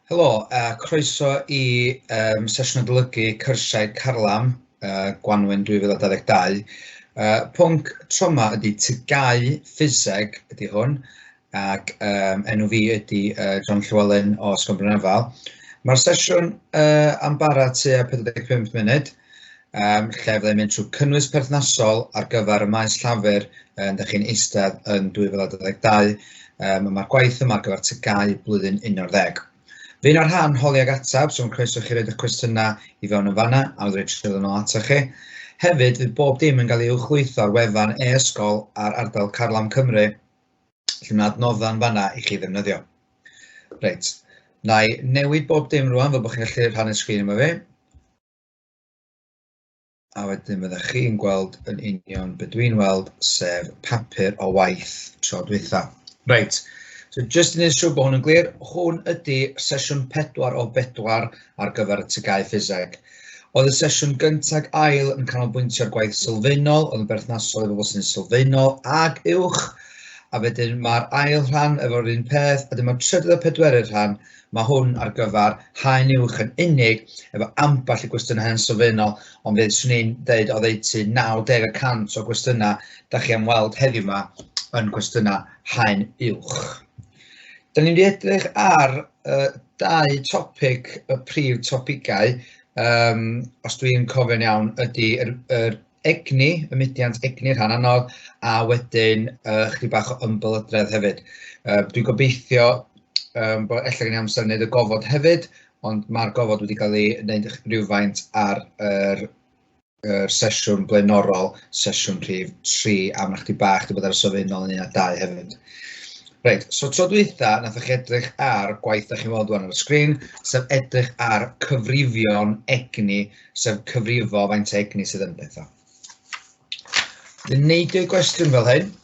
Helo, croeso i sesiwn adolygu cyrsiau Carlam, Gwanwyn 2022. Pwnc tro yma ydy TGAU Ffiseg ydy hwn, ac enw fi ydy John Llywelyn o Ysgol Brynefal. Mae'r sesiwn am bara tua 45 munud, lle fyddai'n mynd trwy cynnwys perthnasol ar gyfer y maes llafur ydych chi'n eistedd yn 2022. Mae'r gwaith yma ar gyfer TGAU blwyddyn 11. Fe'n ar rhan holi ag atab, so'n croeso chi roed eich cwestiynau i fewn yn fanna, a wrth rhaid yn ôl ata chi. Hefyd, fydd bob dim yn cael ei uwchlwytho ar wefan e-sgol ar ardal Carlam Cymru, lle mae adnodda'n fanna i chi ddefnyddio. Reit, na i newid bob dim rwan, fel bod chi'n gallu rhannu sgrin yma fi. A wedyn byddwch chi'n gweld yn union beth dwi'n weld, sef papur o waith tro dwytha. Reit. So, just i wneud siŵr bod hwn yn glir, hwn ydy sesiwn 4 o 4 ar gyfer y TGAU Ffiseg. Oedd y sesiwn gyntaf ail yn canolbwyntio ar gwaith sylfaenol, oedd yn berthnasol efo bobl sy'n sylfaenol ag uwch, a wedyn mae'r ail rhan efo'r un peth, a wedyn mae'r trydydd a pedwerydd rhan, mae hwn ar gyfer haen uwch yn unig efo ambell i gwestiynau hen sylfaenol, ond fe swn i'n dweud o ddeutu 90% o gwestiynau da chi am weld heddiw yma yn gwestiynau haen uwch. Da ni'n wedi edrych ar dau topig, y prif topigau, os dwi'n cofio'n iawn, ydy yr egni, y mudiant egni rhan anodd, a wedyn chydig bach o ymbylydraeth hefyd. Dwi'n gobeithio bod ella gen i amser wneud y gofod hefyd, ond mae'r gofod wedi cael ei wneud rhywfaint ar yr sesiwn blaenorol, sesiwn rhif 3, a mae chydig bach wedi bod ar y sylfaenol yn 1 a 2 hefyd. Reit, so tro dwytha, nathach chi edrych ar gwaith da chi'n weld ar y sgrin, sef edrych ar cyfrifion egni, sef cyfrifo faint egni sydd yn bethau. Dwi'n neidio i gwestiwn fel hyn.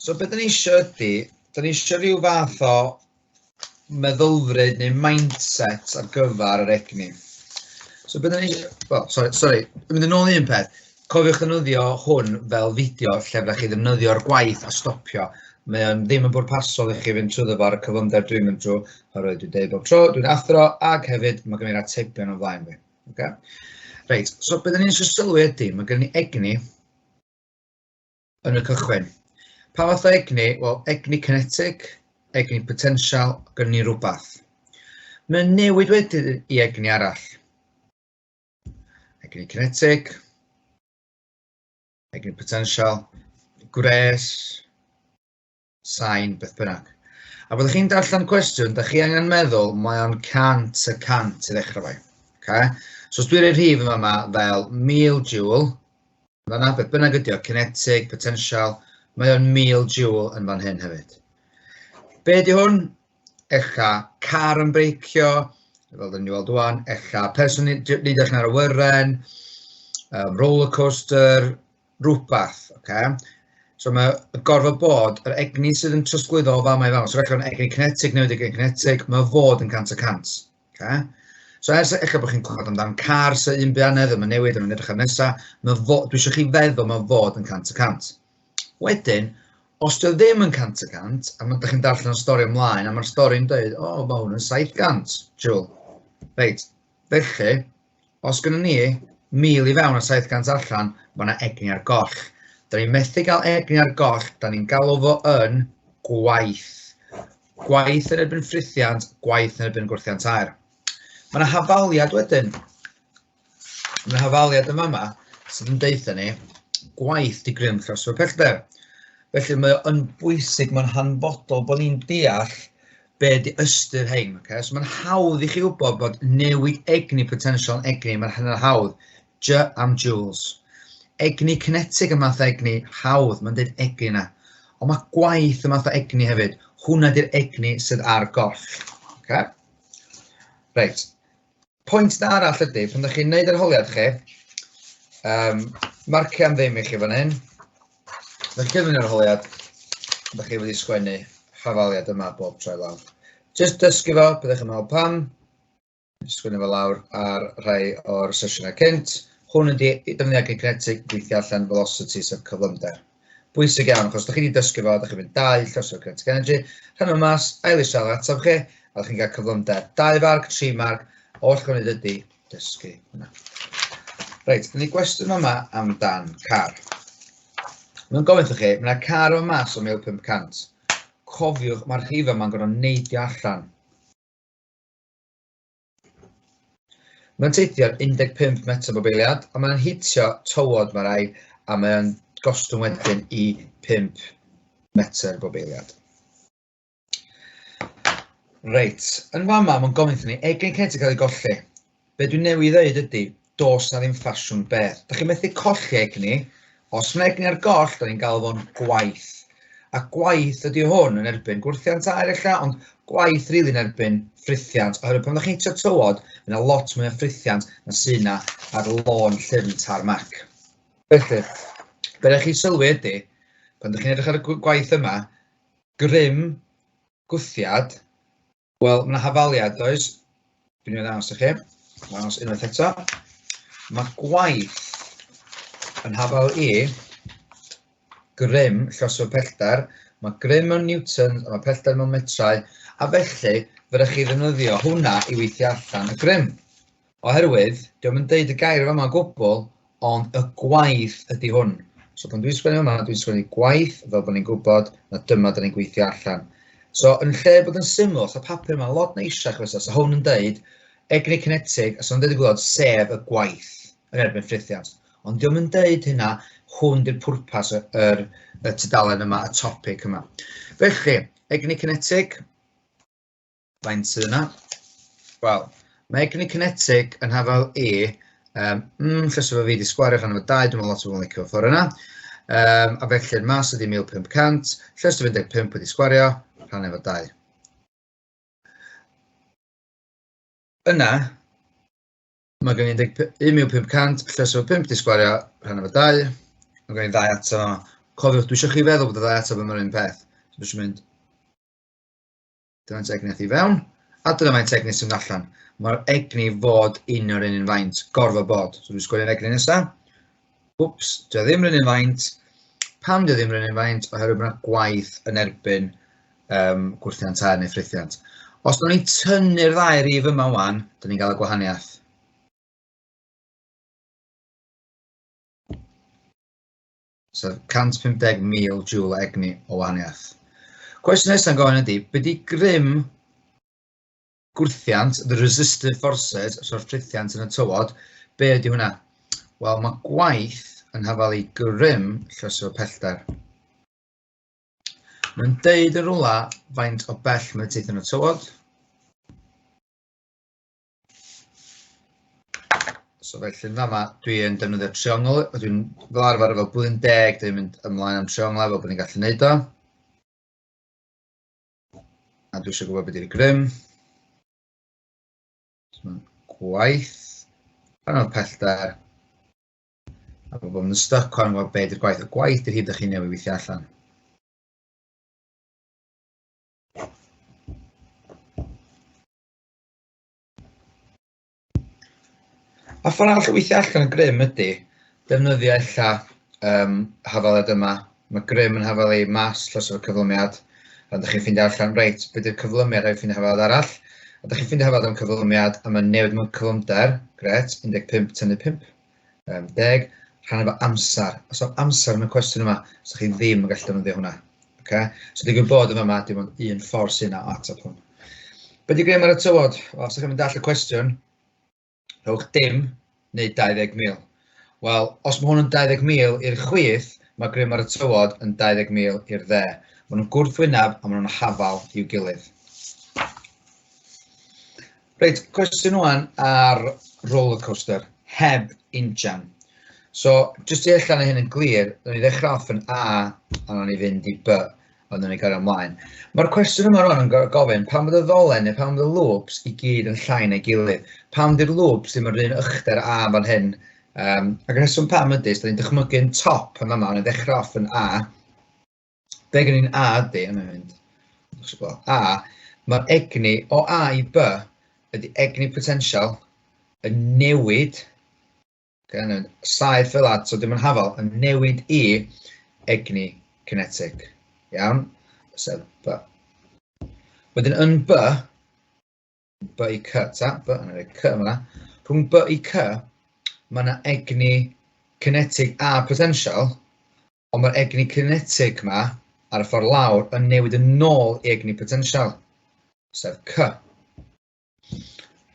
So beth da ni eisiau ydy, da ni eisiau rhyw fath o meddylfryd neu mindset ar gyfer yr egni. So beth da ni eisiau, well, sorry, dwi'n mynd yn ôl un peth. Cofiwch ddefnyddio hwn fel fideo lle fyddwch chi ddefnyddio'r gwaith a stopio. Mae ddim yn bwrpasol i chi fynd trwy fo'r cyflymder dwi'n mynd trwy, oherwydd dwi'n deud bob tro, dwi'n athro, ac hefyd mae gen i'r atebion o'n flaen fi. Okay? Reit, so beth ni'n eisiau sylwi ydy, mae gen i egni yn y cychwyn. Pa fath o egni? Wel, egni kinetic, egni potensial, gen ni rhywbeth. Mae'n newid wedyn i egni arall. Egni kinetic, egni potensial, gwres, sain, beth bynnag. A byddwch chi'n darllen cwestiwn, da chi angen meddwl mae o'n 100% i ddechrau fe. Okay? So os dwi'n rhoi rhif yma fel 1000 joule, fan'na beth bynnag ydi o, kinetic, potential, mae o'n 1000 joule yn fan hyn hefyd. Be di hwn? Ella car yn breicio, fel dyn ni weld wan, ella person nid eich na'r awyren, roller coaster, rhywbeth. Okay? So mae gorfod bod, yr egni sydd yn trosglwyddo o fama i fewn. So eich egni kinetic, newid egni kinetic, mae fod yn 100%. Okay? So ers eich bod chi'n clywed amdan car sy'n un bianedd, mae'n newid, yn edrych ar nesaf, dwi eisiau chi feddwl mae fod yn 100%. Wedyn, os dwi ddim yn 100%, a ydych chi'n darllen y stori ymlaen, a mae'r stori'n dweud, o, mae hwn yn 700 joule. Reit, felly, os gynnu ni 1000 i fewn a 700 allan, mae yna egni ar goll. Da ni'n methu gael egni ar goll, da ni'n galw fo yn gwaith. Gwaith yn erbyn ffrithiant, gwaith yn erbyn gwrthiant aer. Mae yna hafaliad wedyn. Mae yna hafaliad yma sydd yn deitha ni gwaith di grym dros o'r pellter. Felly mae yn bwysig, mae'n hanfodol bod ni'n deall be di ystyr hein. Okay? So mae'n hawdd i chi wybod bod newid egni, potential egni, mae'n hynny'n hawdd. J am joules. Egni kinetic y math egni hawdd, mae'n dweud egni yna. Ond mae gwaith y math o egni hefyd. Hwna di'r egni sydd ar goll. Okay? Reit. Pwynt na arall ydy, pan ydych chi'n gwneud yr holiad chi, marcio am ddim i chi fan hyn. Ydych chi'n gwneud yr holiad, ydych chi wedi sgwennu hafaliad yma bob tro lawr. Just dysgu fo, byddwch chi'n meddwl pam. Sgwennu fo lawr ar rhai o'r sesiynau cynt. Hwn ydy defnyddio egni kinetic, gweithio allan velocity sef cyflymder. Bwysig iawn, achos ydych chi wedi dysgu fo, ydych chi'n mynd 2 llosgol kinetic energy, rhan o mas, ail i siarad atab chi, a chi'n cael cyflymder 2 marc, 3 marc, oll gwneud ydy dysgu hwnna. Reit, ni gwestiwn yma amdan car. Mae'n gofyn chi, mae yna car o mas o 1500. Cofiwch, mae'r rhif yma'n gorfod neidio allan. Mae'n teithio'r 15 metr bob eiliad, a mae'n hitio tywod mae rai, a mae'n gostwng wedyn i 5 metr bob eiliad. Reit, yn fama mae'n gofyn ni, egni cynt i cael ei golli. Be dwi'n newydd ddeud ydy, dos na ddim ffasiwn beth. Da chi'n methu colli egni, os mae egni ar goll, da ni'n gael fo'n gwaith. A gwaith ydy hwn yn erbyn gwrthiant air ella, ond gwaith rili yn erbyn ffrithiant. Oherwydd pan ydych chi'n hitio tywod, mae yna lot mwy o ffrithiant na sy'n na ar lôn llyfn tarmac. Felly, be ydych chi'n sylwi ydy, pan ydych chi'n edrych ar y gwaith yma, grym gwthiad, wel, mae yna hafaliad, does? Dwi'n ei ddangos i chi. Ddangos unwaith eto. Mae gwaith yn hafal i grym llosgfawr pellter, mae grym mewn newtons a mae pellter mewn metrau, a felly fyddwch chi ddefnyddio hwnna i weithio allan y grym. Oherwydd, diolch yn deud y gair yma gwbl, ond y gwaith ydy hwn. So pan dwi'n sgwennu yma, dwi'n sgwennu gwaith, fel bod ni'n gwybod na dyma da ni'n gweithio allan. So yn lle bod yn syml, so papur yma lot neisiach fysa, so hwn yn deud, egni cinetig, a so yn deud y gwybod, sef y gwaith yn erbyn ffrithiant. Ond diolch yn deud hynna, hwn di'r pwrpas y tudalen yma, y topic yma. Felly, egni cinetig, faint sydd yna? Wel, mae egni cinetig yn hafal i, ffys o fi wedi sgwario rhan efo 2, dwi'n meddwl lot o fod yn licio ffordd yna. A felly'r mas ydy 1500, ffys o 15 wedi sgwario, rhan efo 2. Yna, mae gen i 1500, ffys o 5 wedi sgwario, rhan efo 2. Mae gen i 2 atab. Cofiwch, dwi eisiau chi feddwl bod y 2 atab yn yr un peth. Dwi eisiau mynd. Dyna'n egni i fewn. A dyna mae'n egni sy'n allan. Mae'r egni fod un o'r un faint. Gorfod bod. So dwi'n sgwrio'r egni nesaf. Wps, dwi ddim yr un faint. Pam dwi ddim yr un faint? Oherwydd bod yna gwaith yn erbyn gwrthiant air neu ffrithiant. Os dwi'n ni'n tynnu'r 2 rif yma wan, da ni'n cael y gwahaniaeth. So 150,000 joule egni o wahaniaeth. Cwestiwn nesaf yn gofyn ydy, be di grym gwrthiant, the resistive forces, so'r ffrithiant yn y tywod, be ydy hwnna? Wel, mae gwaith yn hafal i grym llosgfawr pellter. Mae'n deud yn rwla faint o bell mae'n teithio yn y tywod. So felly yn fama, dwi'n defnyddio triongl, dwi'n fel arfer fel blwyddyn 10, dwi'n mynd ymlaen am triongl fel bod ni'n gallu neud o. A dwi eisiau gwybod beth yw'r grym. So, gwaith, rhan o'r pellter. A bod yn stuck o'n gwybod beth yw'r gwaith. Y gwaith yw'r hyd ych chi'n newid weithio allan. A ffordd arall o weithio allan y grym ydy, defnyddio ella hafaliad yma. Mae grym yn hafal i mas llosgfawr cyflymiad. A ydych chi'n ffeindio allan, reit, beth yw'r cyflymiad rhaid ffeindio hafaliad arall. A ydych chi'n ffeindio hafaliad am cyflymiad, a mae'n newid mewn cyflymder, gret, 15 tynnu 5, 10, rhan efo amser. Os o amser yn y cwestiwn yma, os ydych chi ddim yn gallu defnyddio hwnna. So dwi'n gwybod yma, dim ond un ffordd sy'n o ateb hwn. Be di grym ar y tywod? Os ydych chi'n mynd all y cwestiwn, rhowch dim neu 20,000. Wel, os mae hwn yn 20,000 i'r chwith, mae grym ar y tywod yn 20,000 i'r dde. Maen nhw'n gwrthwyneb a maen nhw'n hafal i'w gilydd. Reit, cwestiwn wan ar rollercoaster, heb injan. So, jyst i allan hyn yn glir, dyna ni ddechrau off yn A, a dyna ni fynd i B, a dyna ni gario ymlaen. Mae'r cwestiwn yma rwan yn gofyn, pam bod y ddolen neu pam bod y loops i gyd yn llai neu gilydd? Pam di'r loops ddim yn un ychydig A fan hyn? Ac yn rheswm pam ydy, da ni'n dychmygu'n top yn yma, yn ddechrau off yn A. Be gen i'n A ydy, yma mynd. A, mae'r egni o A i B ydy egni potensial yn newid, saith fel at, so dim yn hafal, yn newid i egni kinetic. Iawn, sef B. Wedyn yn B, B i C, ta, B yna, C yma. Rhwng B i C, mae yna egni kinetic a potential, ond mae'r egni kinetic yma ar y ffordd lawr yn newid yn ôl i egni potential, sef C.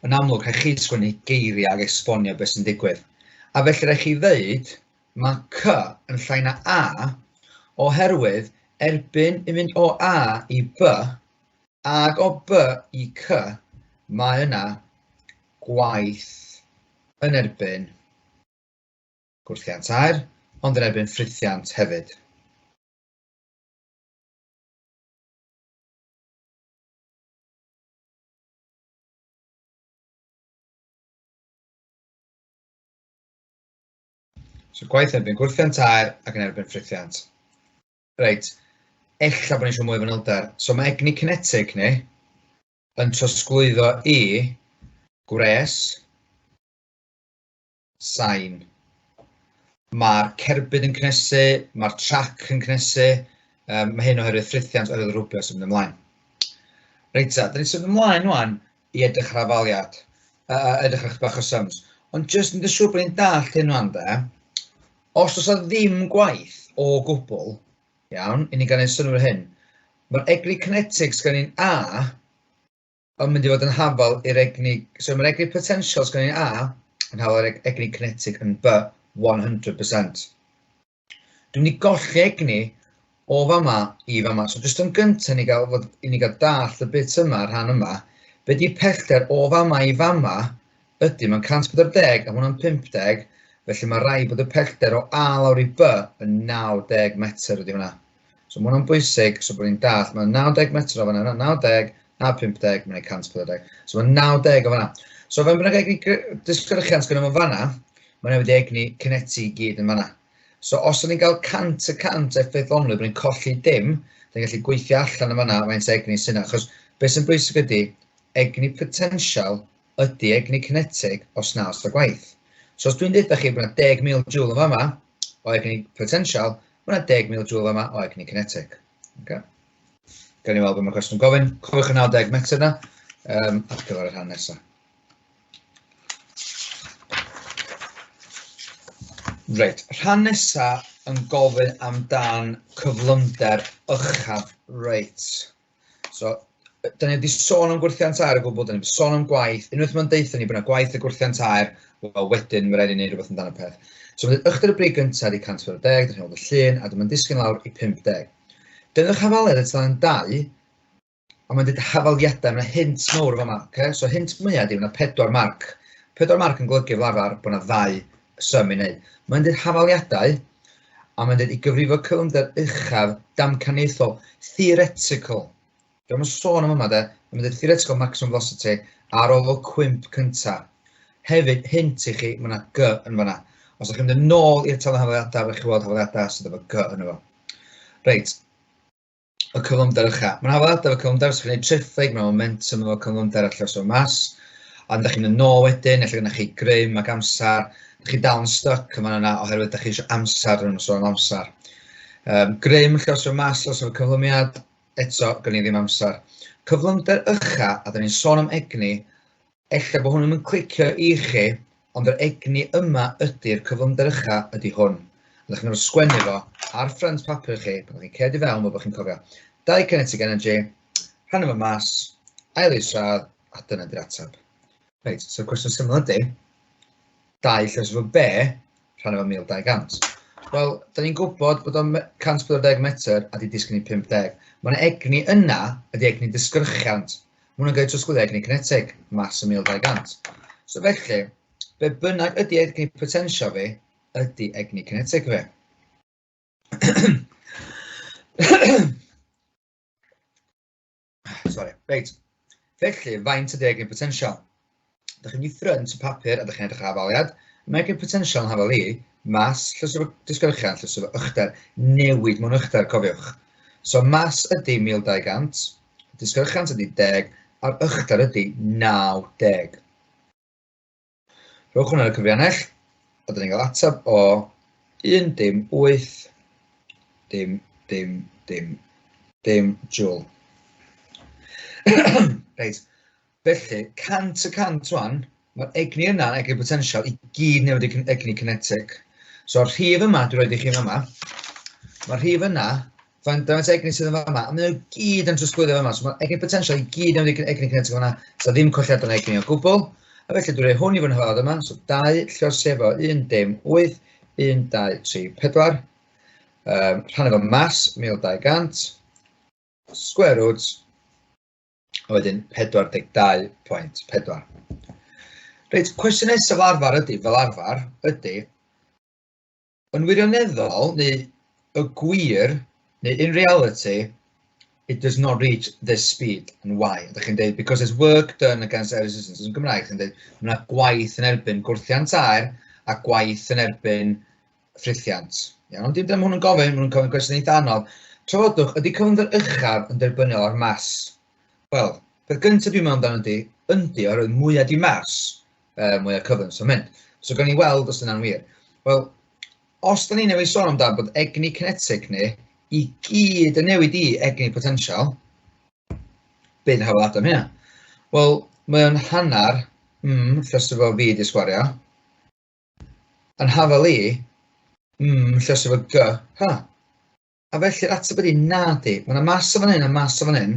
Yn amlwg, rhaid chi sgwennu geiriau ag esbonio beth sy'n digwydd. A felly rhaid chi ddeud, mae C yn llai na A, oherwydd erbyn i fynd o A i B, ag o B i C, mae yna gwaith yn erbyn gwrthiant aer, ond yn erbyn ffrithiant hefyd. So gwaith erbyn gwrthiant aer ac yn erbyn ffrithiant. Reit, ella bod ni eisiau mwy o fanylder. So mae egni kinetic ni yn trosglwyddo i gwres, sain. Mae'r cerbyd yn cnesu, mae'r trac yn cnesu, mae hyn oherwydd ffrithiant oherwydd rwbio sy'n mynd ymlaen. Reit ta, da ni'n symud ymlaen rwan i edrych ar afaliad, edrych ar bach o sums. Ond jyst yn dysgu bod ni'n dallt hyn rwan de, os oes ddim gwaith o gwbl, iawn, i ni gael ei synwyr hyn, mae'r egni kinetics gan ni'n A yn mynd i fod yn hafal i'r egni, so mae'r egni potentials gan ni'n A yn hafal i'r egni kinetic yn B 100%. Dwi'n ni golli egni o fama i fama, so jyst yn gyntaf i ni gael dall y bit yma, rhan yma, be di pellter o fama i fama ydy, mae'n 140 a hwnna'n 50, felly mae rai bod y pellter o A lawr i B yn 90 metr ydy hwnna. So mae hwnna'n bwysig, so bod ni'n dall, mae 90 metr o fanna, 90 a 50, mae'n 140. So mae 90 o fanna. So fe'n bynnag egni disgyrchiant gyda nhw fanna, mae'n newid egni kinetic gyd yn fanna. So os ni'n cael 100% effeithlonrwydd bod ni'n colli dim, da ni'n gallu gweithio allan yn fanna faint egni sy'n yna. Achos beth sy'n bwysig ydy, egni potential ydy egni kinetic os na os da gwaith. So os dwi'n dweud chi bod yna 10,000 joule yn fama o egni potential, mae yna 10,000 joule yma o egni kinetic. Okay. Gawn ni weld beth mae'r cwestiwn gofyn. Cofiwch y 90 metr yna ar gyfer y rhan nesaf. Reit, rhan nesaf yn gofyn amdan cyflymder uchaf. Reit. So, da ni wedi sôn am gwrthiant aer o gwbl, da ni wedi sôn am gwaith. Unwaith mae'n deitha ni bod yna gwaith y gwrthiant aer, wel wedyn mae rhaid i wneud rhywbeth amdano peth. So, mae'n ychydig y brig gyntaf i 140, da chi'n gweld y llun, a dyma'n disgyn lawr i 50. Dynwch hafaliad y talan 2, a mae'n dweud hafaliadau, mae'n hint mawr o fama. Okay? So, hint mwyaf di, mae'n 4 marc. 4 marc yn golygu fel arfer bod yna 2 sym i wneud. Mae'n dweud hafaliadau, a mae'n dweud i gyfrifo cyflymder uchaf damcaniaethol, theoretical. Dwi'n mynd sôn am yma de, mae'n dweud theoretical maximum velocity ar ôl o cwymp cyntaf. Hefyd, hint i chi, mae yna G yn fanna. Os ydych chi'n mynd nôl i'r talan hafaliadau, fe chi weld hafaliadau sydd efo G yn efo. Reit, y cyflymder uchaf. Mae'n hafaliadau efo cyflymder, os ydych chi'n gwneud triffig, mae momentum efo cyflymder allan o mas. A ydych chi'n mynd nôl wedyn, efallai gyda chi grym ac amser. Ydych chi dal yn stuck yma yna oherwydd ydych chi eisiau amser yn sôn am amser. Grym llaws o mas, llaws o cyflymiad, eto gen i ddim amser. Cyflymder ucha, a da ni'n sôn am egni, ella bod hwn yn clicio i chi, ond yr egni yma ydy'r cyflymder ucha ydy hwn. Ydych chi'n sgwennu fo ar ffrynt papur chi, byddwch chi'n cedi fewn bod chi'n cofio. 2 kinetic energy, rhan efo mas, ail isradd, a dyna di'r ateb. Reit, so cwestiwn syml ydy, 2 llaws efo B, rhan efo 1200. Wel, da ni'n gwybod bod o'n 140 metr a di disgyn i 50. Mae'n egni yna ydy egni disgyrchiant. Mae hwnna'n gael trosglwyddo egni kinetic, mas o 1200. So felly, be bynnag ydy egni potential fi, ydy egni kinetic fi. Sorry, reit. Felly, faint ydy egni potential? Ydych chi'n i ffrynt y papur a ydych chi'n edrych ar afaliad. Mae egni potential yn hafal i, mas, llys efo disgyrchiant, llys efo uchder, newid mewn uchder, cofiwch. So mas ydy 1200, disgyrchiant ydy 10, a'r uchder ydy 90. Rhowch hwnna ar y cyfriannell, a dyn ni'n cael ateb o 1 dim 8 dim joule. Reit. Felly, 100% rwan, mae'r egni yna, egni potensial, i gyd newid i egni kinetic. So, o'r rhif yma, dwi'n rhoi i chi yma, mae'r rhif yna, faint egni sydd yn yma, a mae nhw gyd yn trosglwyddo yma, so mae'r egni potensial i gyd newid i egni kinetic yma, so ddim colliad o'n egni o gwbl, a felly dwi'n rhoi hwn i fy nhafod yma, so 2 llosefo 1 dim 8, 1, 2, 3, 4, rhan efo mas, 1200, square roots, a wedyn 42.4. Reit, cwestiwn nesaf fel arfer ydy, yn wirioneddol, neu y gwir, neu in reality, it does not reach this speed. And why? Ydych chi'n dweud, because there's work done against air resistance. Yn Gymraeg, chi'n dweud, mae gwaith yn erbyn gwrthiant aer a gwaith yn erbyn ffrithiant. Iawn, ond dim hwn yn gofyn, maen nhw'n gofyn cwestiwn eitha anodd. Trafodwch, ydy cyflymder uchaf yn derbyniol ar mas? Wel, beth gyntaf dwi'n meddwl amdano ydy, oherwydd mwyaf di mas, mwyaf cyflym sy'n mynd. So, gan ni weld os yna'n wir. Wel, os da ni newid sôn amdano bod egni kinetic ni i gyd yn newid i egni potensial, beth hafel am hynna? Wel, mae'n hannar, llusefo fi di sgwario, yn hafel i, llusefo g, A felly'r ateb ydy na di. Mae yna mas o fan hyn a mas o fan hyn.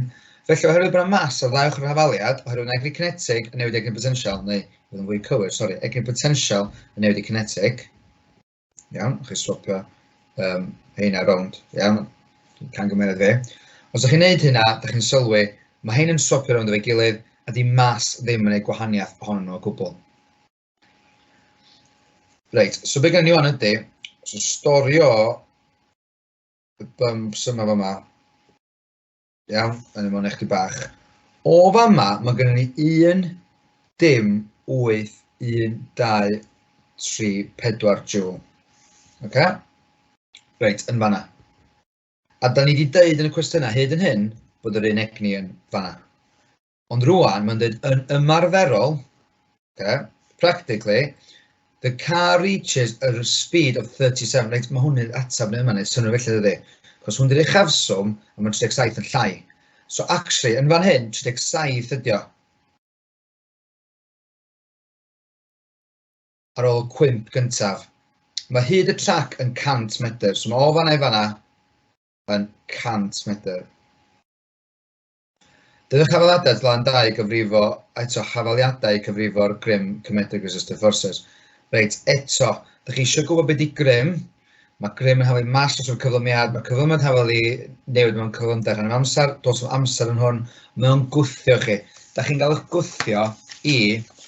Felly oherwydd bod yna mas o ddau ochr hafaliad, oherwydd egni kinetic yn newid egni potensial, neu bydd yn fwy cywir, sori, egni potensial yn newid i kinetic. Iawn, chi swapio heina rownd, iawn, can gymered fi. Os ydych chi'n neud hynna, ydych chi'n sylwi, mae hein yn swapio rownd efo'i gilydd, a di mas ddim yn ei gwahaniaeth ohonyn nhw o gwbl. Reit, so be gen ni wan ydy, so storio y bumps yma fama, iawn, yn ymwneud eich bach. O fama, mae gen ni 1, dim, 8, 1, 2, 3, 4 joule. Okay? Reit, yn fanna. A da ni wedi dweud yn y cwestiynau hyd yn hyn bod yr un egni yn fanna. Ond rwan, mae'n dweud yn ymarferol, okay, practically, the car reaches a speed of 37. Reit, mae hwn yn atab neu yma, neu synnwyr felly dydy. Cos hwn ydy'r uchafswm, a mae 37 yn llai. So actually, yn fan hyn, 37 ydi o. Ar ôl cwymp gyntaf. Mae hyd y trac yn 100 metr. So mae o fanna i fanna yn 100 metr. Dydych hafaliadau lan 2 gyfrifo, eto hafaliadau cyfrifo'r grym kinetic resistive forces. Reit, eto, ydych chi eisiau gwybod beth i grym. Mae grym yn hafelu mas o'r cyflymiad, mae cyflymiad hafelu newid mewn cyflymder. Yn amser, dos am amser yn hwn, mewn gwthio chi. Da chi'n cael eich gwthio i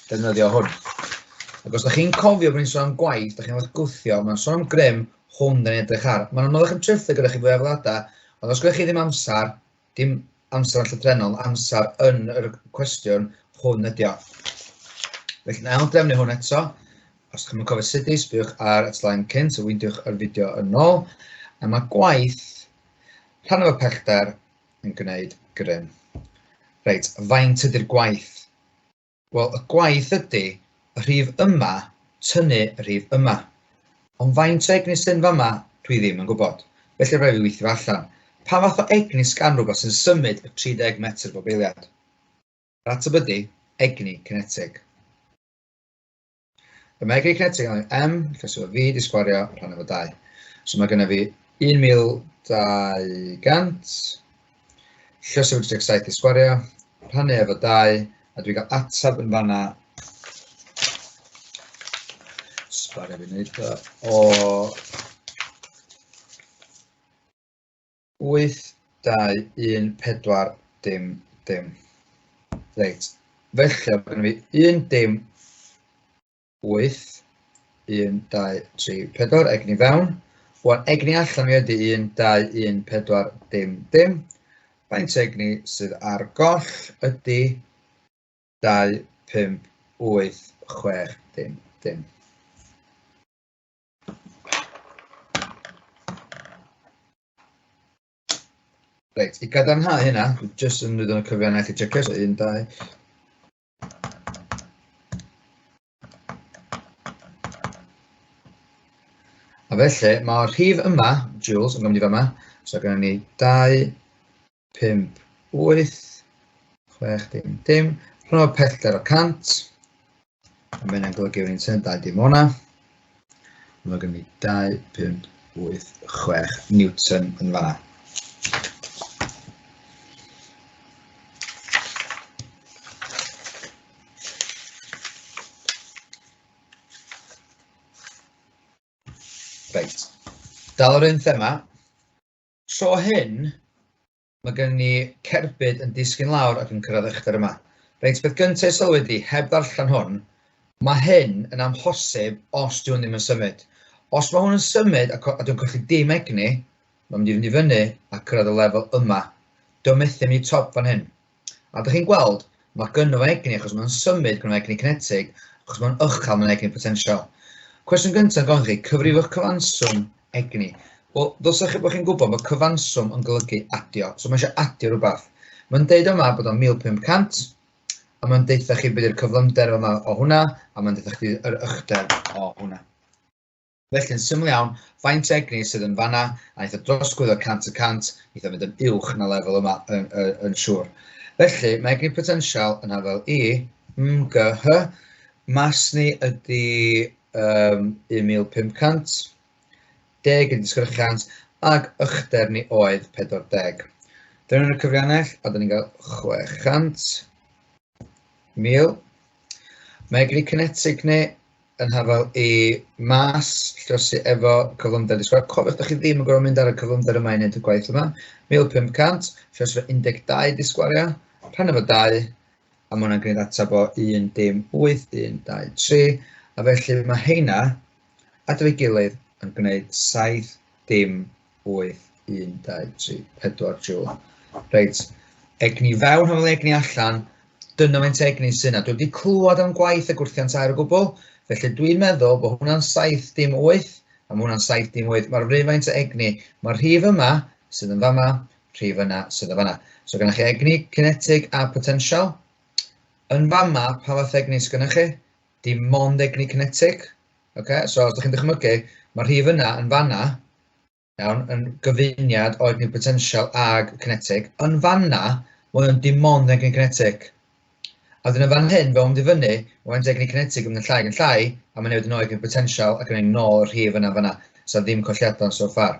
defnyddio hwn. Ac os da chi'n cofio bod ni'n sôn am gwaith, da chi'n cael eich gwthio, mae'n sôn am grym, hwn da ni'n edrych ar. Mae'n anoddach yn triffig gyda chi fwy hafaliadau, ond os gyda chi ddim amser, dim amser yn llythrenol, amser yn yr cwestiwn, hwn ydi o. Felly, na iawn drefnu hwn eto. Os chi'n cofio sut i, sbiwch ar y slaen cynt, so wyndiwch yr fideo yn ôl. A mae gwaith, rhan o'r pellter, yn gwneud grym. Reit, faint ydy'r gwaith? Wel, y gwaith ydy y rhif yma tynnu y rhif yma. Ond faint o egni sy'n fama, dwi ddim yn gwybod. Felly rhaid fi weithio allan. Pa fath o egni sgan rhywbeth sy'n symud y 30 metr bob eiliad? Yr ateb ydy egni kinetic. Y mae egni kinetic yn m, felly o fi di sgwario rhan efo 2. So mae gennym fi 1200, llysau 37 di sgwario, rhannu efo 2, a dwi'n cael atab yn fanna, sgwario fi'n neud o 8, 2, 1, 4, dim, dim. Reit, felly mae gennym fi 1 dim 8, 1, 2, 3, 4, egni fewn. Wan egni allan mi ydy 1, 2, 1, 4, dim, dim. Faint egni sydd ar goll ydy 2, 5, 8, 6, dim, dim. Reit, i gadarnhau hynna, jyst yn dod yn y cyfiawnau i checio, so 1, 2. A felly, mae'r rhif yma, joules, yn gymryd i fama, so gyda ni 2, 5, 8, 6, dim, dim, Rho pellter o 100. A mae'n golygu yn un 2 dim o'na. Mae gen i 2.86 Newton yn fanna. Reit, dal yr un thema. Tro hyn, mae gen ni cerbyd yn disgyn lawr ac yn cyrraedd uchder yma. Reit, beth gyntaf sylwedi, heb ddarllen hwn, mae hyn yn amhosib os diwn ddim yn symud. Os mae hwn yn symud a dwi'n colli dim egni, mae'n mynd i fynd i fyny a cyrraedd y lefel yma. Dwi'n methu mynd i top fan hyn. A ydych chi'n gweld, mae gynno fo egni achos mae'n symud gynno egni kinetig, achos mae'n uchel mewn egni potensial. Cwestiwn gyntaf yn gofyn chi, cyfrifwch cyfanswm egni. Wel, ddylsach chi bod chi'n gwybod bod cyfanswm yn golygu adio. So mae eisiau adio rhywbeth. Mae'n deud yma bod o'n 1500, a mae'n deud chi beth yw'r cyflymder yma o hwnna, a mae'n deud chi yr uchder o hwnna. Felly'n syml iawn, faint egni sydd yn fanna, a eitha drosglwyddo 100 y 100, eitha fynd yn uwch na lefel yma yn siŵr. Felly, mae egni potensial yn hafel i, MGH, mas ni ydi 1500, 10 yn disgyrchiant, ag uchder ni oedd 40. Dyna nhw'n y cyfriannell, a dyna ni'n cael 600,000. Mae egni kinetig ni yn hafel i mas, llosi efo cyflymder disgwyl. Cofiwch, da chi ddim yn gorfod mynd ar y cyflymder yma i wneud y gwaith yma. 1500, llosi efo 12 disgwario, rhan efo 2, a mae hwnna'n gwneud atab o 1 dim 8, 1, 2, 3, a felly mae heina at ei gilydd yn gwneud 7 dim 8, 1, 2, 3, 4 joule. Reit, egni fewn hafel egni allan, dyna faint egni sy'n yna. Dwi wedi clywed am gwaith y gwrthiant air o gwbl, felly dwi'n meddwl bod hwnna'n 7 dim 8, a mae hwnna'n 7 dim 8. Mae'r rhywfaint o egni, mae'r rhif yma sydd yn fama, rhif yna sydd yn fanna. So gynnwch chi egni kinetig a potensial. Yn fama, pa fath egni sydd gynnwch chi? Dim mond egni kinetig. Okay? So os ydych chi'n dychmygu, mae'r rhif yna yn fanna, iawn, yn gyfuniad o egni potensial ag kinetig. Yn fanna, mae'n dim mond egni kinetig. A dyna fan hyn, fel mynd i fyny, mae'n egni kinetig yn llai yn llai, a mae'n newid yn egni potensial ac yn ei nôl yr rhif yna fanna. So ddim colliadau so far.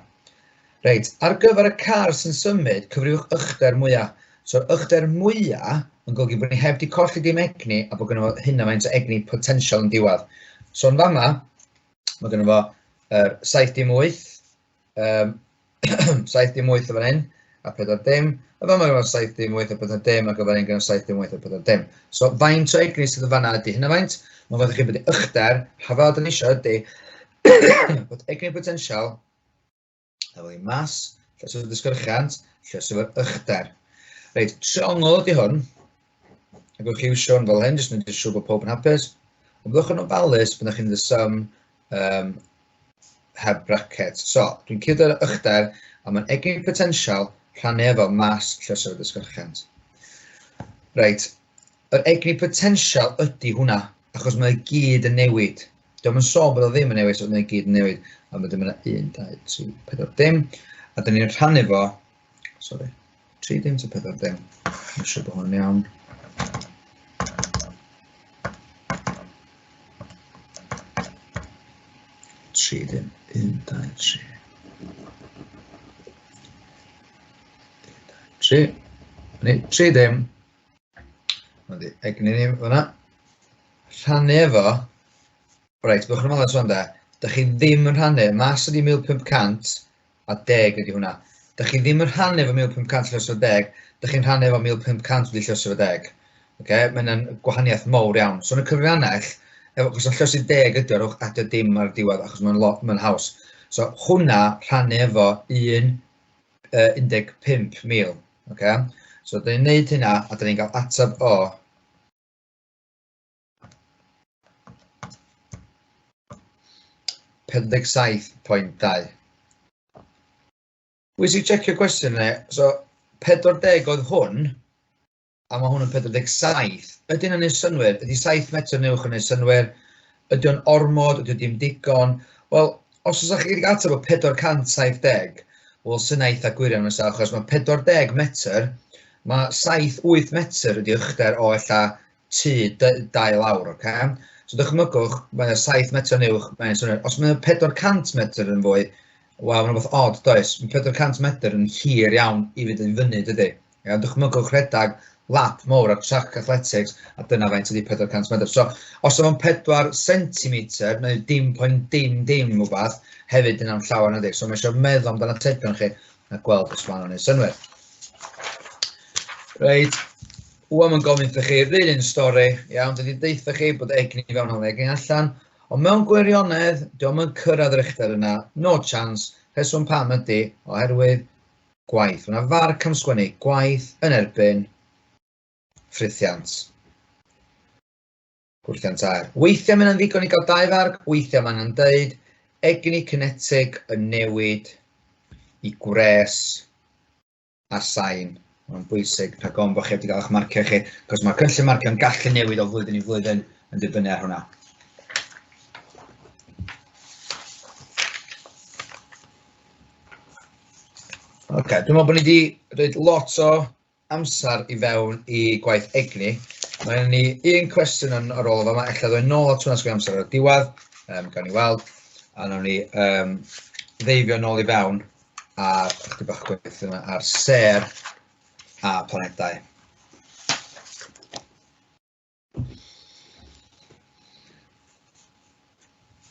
Reit, ar gyfer y car sy'n symud, cyfriwch uchder mwyaf. So'r uchder mwyaf yn golygu bod ni heb di colli dim egni a bod gynno fo hynna faint o egni potensial yn diwedd. So yn fama, mae gynno fo 7 dim 8, 7 dim 8 o fan hyn, a 4 dim. A fama gynno fo 7 dim 8 a 4 dim, ac o fan hyn gynno 7 dim 8 a 4 dim. So faint o egni sydd yn fanna ydy hynna faint. Mae'n fod chi bod i uchder, hafal dyn ni eisiau ydy, bod egni potensial, efo i mas, lles o'r disgyrchiant, lles o'r uchder. Reit, triongl ydy hwn, ac wrth chi iwsio hwn fel hyn, jyst yn siŵr bod pob yn hapus. Ond byddwch yn ofalus byddwch chi'n the sum heb bracket. So, dwi'n cyd yr uchder, a mae'n egni potensial rhannu efo mas lles o'r disgyrchiant. Reit, yr egni potensial ydy hwnna, achos mae'n gyd yn newid. Dwi'n yn sôn bod o ddim yn newid, so mae'n gyd yn newid. A mae dyma 1, 2, 3, 4 dim. A dyn ni'n rhannu fo, 3 dim to 4 dim. Mae'n siŵr bod hwnna'n iawn. Tri dim, 1, 2, 3. 1, 2, 3. 3 dim. Mae'n di egni ni fyna. Rhannu efo. Reit, byddwch yn ymwneud sôn da. Da chi ddim yn rhannu, mas ydi 1500 a 10 ydi hwnna. Da chi ddim yn rhannu efo 1500 lles o 10, da chi'n rhannu efo 1500 wedi lles o 10. Okay? Mae'n gwahaniaeth mowr iawn. So yn y cyfriannell, achos o lles i 10 ydi o'r adio dim ar diwedd, achos mae'n haws. So hwnna rhannu efo 15,000. Okay? So da ni'n neud hynna, a da ni'n cael atab o 47.2. Wys i checio cwestiwn ni, so 40 oedd hwn, a mae hwn yn 47. Ydy hynny'n neud synwyr? Ydy 7 metr yn uwch yn neud synwyr? Ydy o'n ormod? Ydy o'n dim digon? Wel, os oes chi wedi ateb o 470, wel sy'n eitha gwirion yn ystod, achos mae 40 metr, mae 7-8 metr ydy uchder o ella dau lawr, okay? So dychmygwch, mae 7 metr yn uwch, os mae 400 metr yn fwy, wel, mae'n rhywbeth odd, does. Mae 400 metr yn hir iawn i fynd yn fyny, dydy. Ja, dychmygwch rhedag lap mowr ar trac athletics, a dyna faint ydy 400 metr. So, os o'n 4 centimetr, neu dim rhywbeth, hefyd yna'n llawer na dig. So, mae eisiau meddwl amdano atebion chi, a gweld os ma'n o'n ei synwyr. Reit, ww mae'n gofyn wrthych chi, rydyn un stori, iawn, dydy deitha chi bod egni fewn hwn egni allan, ond mewn gwirionedd, diolch yn cyrraedd yr uchder yna, no chance, rheswm pam ydy, oherwydd gwaith. Fyna farc am sgwennu gwaith yn erbyn ffrithiant. Gwrthiant air. Weithiau mae'n ddigon i gael 2 farc, weithiau mae'n deud egni kinetig yn newid i gwres a sain. Mae'n bwysig rhag ofn bod chi wedi cael eich marcio chi, cos mae'r cynllun marcio yn gallu newid o flwyddyn i flwyddyn yn dibynnu ar hwnna. Okay, dwi'n meddwl bod ni wedi rhoi lot o amser i fewn i gwaith egni. Mae ni un cwestiwn ar ôl o fama, ella ddweud nôl at hwnna sgwyn amser o'r diwedd, gawn ni weld, a nawn ni ddeifio nôl i fewn a chdi bach gwaith yma ar ser a planedau.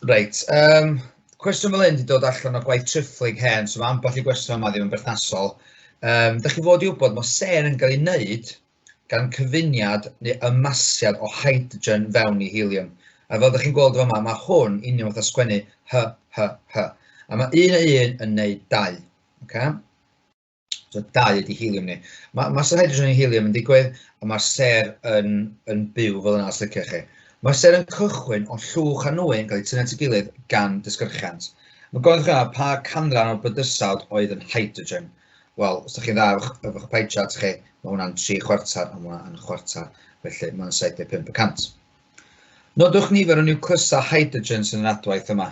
Reit, cwestiwn fel hyn wedi dod allan o gwaith trifflig hen, so mae ambell i gwestiwn yma ddim yn berthnasol. Da chi fod i wybod mae ser yn cael ei wneud gan cyfuniad neu ymasiad o hydrogen fewn i helium. A fel da chi'n gweld yma, mae hwn union fath o sgwennu H. A mae un a un yn neud 2. Okay? So 2 ydy helium ni. Mas o hydrogen i helium yn digwydd, a mae'r ser yn byw fel yna os liciwch chi. Mae'r ser yn cychwyn o llwch a nwy yn cael ei tynnu at ei gilydd gan dysgyrchiant. Mae gofyn chi pa canran o'r bydysawd oedd yn hydrogen. Wel, os ydych chi'n dda efo'ch pie chart chi, mae hwnna'n 3/4 a mae hwnna'n 1/4, felly mae'n 75%. Nodwch nifer o niwclysau hydrogen sy'n yr adwaith yma.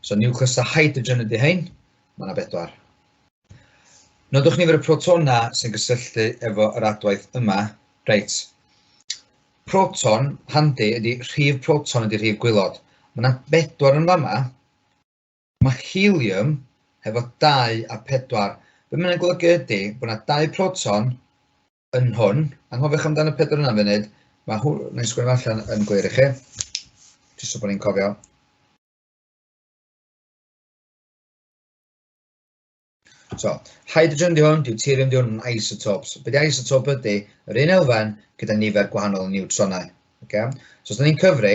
So niwclysau hydrogen ydy hein, mae yna 4. Nodwch nifer o protona sy'n gysylltu efo yr adwaith yma, reit. Proton, handi, ydy rhif proton ydy rhif gwylod. Mae yna 4 yn fama. Mae helium hefo 2 a 4. Be mae'n golygu ydy bod yna 2 proton yn hwn. Anghofiwch amdano 4 yna funud. Mae hwn, neu sgwini allan yn glir i chi. Jyst so bod ni'n cofio. So, hydrogen di hwn, deuterium di hwn yn isotopes. Be di isotope ydy, yr un elfen gyda nifer gwahanol o niwtronau. Okay? So, os da ni'n cyfri,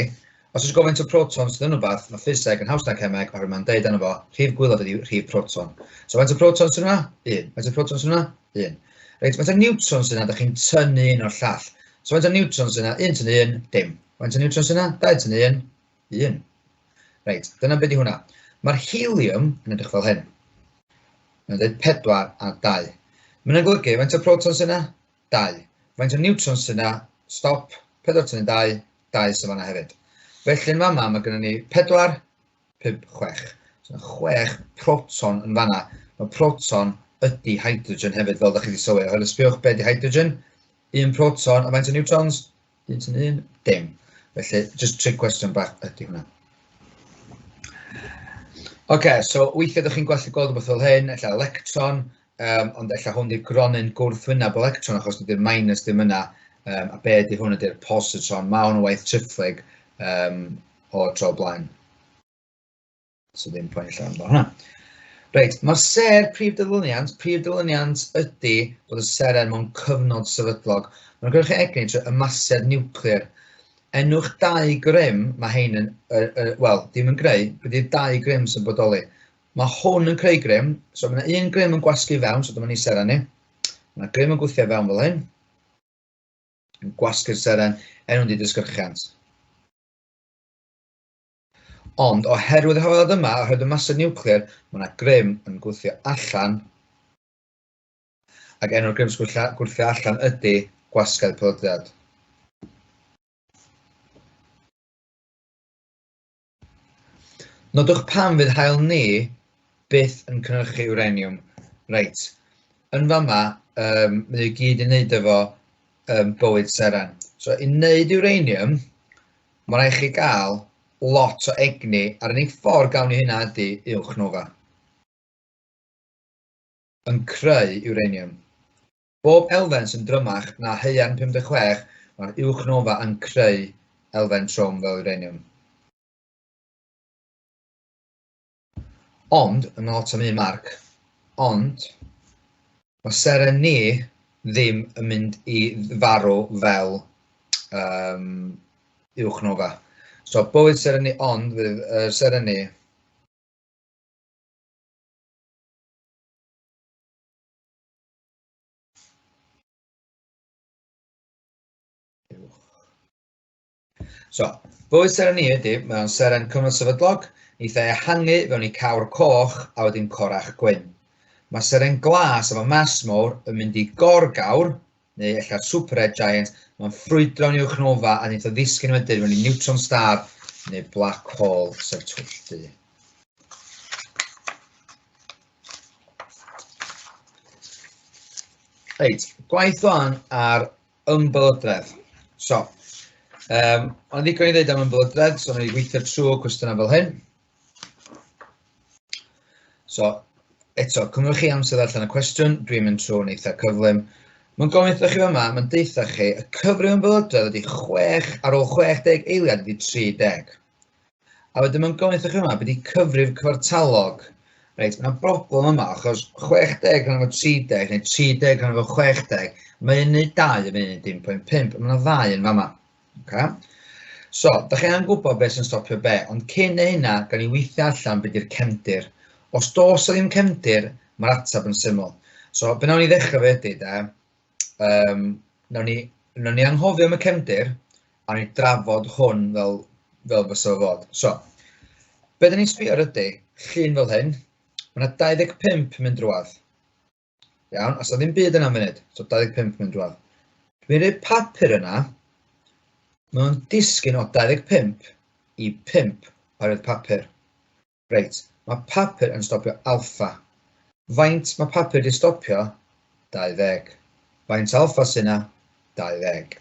os ydych gofyn o protons sydd yn rhywbeth, mae ffiseg yn haws na cemeg, oherwydd mae'n deud yna fo, rhif gwylod ydy rhif proton. So, faint o protons sydd yna? 1. Faint o protons sydd yna? 1. Reit, faint o niwtrons sydd yna, da chi'n tynnu un o'r llall. So, faint o niwtrons sydd yna? 1 tynnu 1, dim. Faint o niwtrons sydd yna? 2 tynnu 1, 1. Reit, dyna beth ydy hwnna. Mae'r helium yn edrych fel hyn. Mae'n dweud 4 a 2. Mae'n golygu, faint o protons sydd yna? 2. Faint o niwtrons sydd yna? Stop. 4 tynnu 2, 2 sydd yna hefyd. Felly yn fama, mae gennym ni 4, 5, 6. So 6 proton yn fanna. Mae proton ydy hydrogen hefyd, fel da chi wedi sylwi. Oherwydd sbiwch be ydy hydrogen. 1 proton, a faint o niwtrons? 1 tynnu 1, dim. Felly, just trick cwestiwn bach ydy hwnna. Okay, so weithiau ydych chi'n gweld rhywbeth fel hyn, ella electron, ond ella hwn di'r gronyn gwrthwyneb electron, achos dydy'r minus ddim yna, a be ydy hwn ydy'r positron. Mae hwn yn waith trifflig o tro blaen. So ddim pwynt llawn bod hwnna. Reit, mae'r ser prif ddilyniant ydy bod y seren mewn cyfnod sefydlog. Mae'n gwneud chi egni trwy ymasiad niwclear. Enwch 2 grym, mae hein yn, wel, dim yn greu, bydd 2 grym sy'n bodoli. Mae hwn yn creu grym, so mae yna 1 grym yn gwasgu fewn, so dyma ni seren ni. Mae grym yn gwythio fewn fel hyn. Yn gwasgu'r seren, enw di dysgyrchiant. Ond, oherwydd y hafaliad yma, oherwydd y masau niwclear, mae yna grym yn gwythio allan, ac enw'r grym sy'n gwythio allan ydy gwasgau'r pelodiad. Nodwch pam fydd hael ni byth yn cynhyrchu uranium. Reit, yn fama, mae i gyd yn neud efo bywyd seren. So, i wneud uranium, mae rhaid chi gael lot o egni, a'r unig ffordd gawn ni hynna ydy uwchnova. Yn creu uranium. Bob elfen sy'n drymach na haearn 56, mae'r uwchnova yn creu elfen trwm fel uranium. Ond, yn lot am un marc, ond, mae seren ni ddim yn mynd i farw fel uwchnova. So, bywyd seren ni, ond, seren ni, so, bywyd seren ni ydy, mae'n seren cyfnod sefydlog, neith e ehangu fewn i cawr coch a wedyn corach gwyn. Mae seren glas efo mas mawr yn mynd i gorgawr, neu ella'r superred giant, mae'n ffrwydro'n uwchnova a neith o ddisgyn wedyn fewn i neutron star neu black hole sef twll du. Reit, gwaith o'n ar ymbylydraeth. So, ond ddigon i ddweud am ymbylydraeth, so wnawn ni gweithio trwy cwestiynau fel hyn. So, eto, cymryd chi amser ddarllen y cwestiwn, dwi'n mynd trwy'n eitha cyflym. Mae'n gofyn wrthych chi yma, mae'n deitha chi, y cyfrif ymbylydraeth ydy 6, ar ôl 60 eiliad ydy 30. A wedyn mae'n gofyn wrthych chi yma, beth ydy cyfrif cyfartalog. Reit, mae'n broblem yma, achos 60 rhan efo 30, neu 30 rhan efo 60, mae'n neud 2 yn mynd 1.5, mae'n 2 yn fama. Okay? So, da chi angen gwybod beth sy'n stopio be, ond cyn hynna, gan i weithio allan beth yw'r cefndir. Os dos o ddim cefndir, mae'r atab yn syml. So, be nawn ni ddechrau fe ydy, nawn ni anghofio am y cefndir, a ni drafod hwn fel fysa o fod. So, be da ni'n sbio ar ydy, llun fel hyn, mae yna 25 mynd drwad. Iawn, os o ddim byd yna munud, so 25 mynd drwad. Dwi'n rhoi papur yna, mae'n disgyn o 25 i 5 oherwydd papur. Reit, mae papur yn stopio alpha. Faint mae papur wedi stopio? 20. Faint alpha sy'n yna? 20.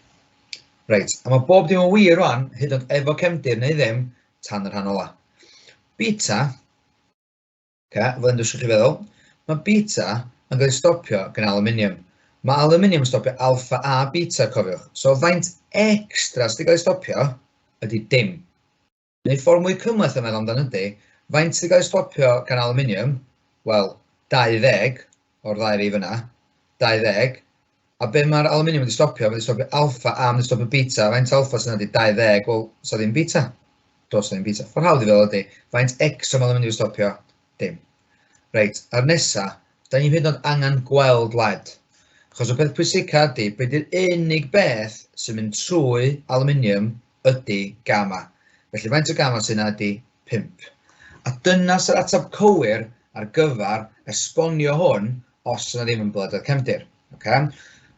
Reit, a mae bob dim yn wir rwan, hyd yn oed efo cefndir neu ddim, tan yr rhan ola. Beta, fel yn dwysio chi feddwl, mae beta yn cael ei stopio gan aluminium. Mae aluminium yn stopio alpha a beta, cofiwch. So, faint extra sydd wedi cael ei stopio ydy dim. Neu ffordd mwy cymlaeth yn meddwl amdano ydy, faint sydd wedi cael ei stopio gan aluminium? Wel, 20 o'r ddau rif yna, 20, a be mae'r aluminium wedi stopio? Mae wedi stopio alpha a wedi stopio beta. Faint alpha sydd yna ydy 20, wel, so ddim beta. Dos ddim beta. Ffordd hawdd i fel ydy, faint extra mae aluminium wedi stopio? Dim. Reit, ar nesa, da ni'n hyd yn oed angen gweld led. Achos o peth pwysica ydy, beth yw'r unig beth sy'n mynd trwy aluminium ydy gamma. Felly faint o gamma sy'n yna ydy 5. A dyna sy'r atab cywir ar gyfer esbonio hwn os yna ddim yn ymbylydraeth cefndir. Okay?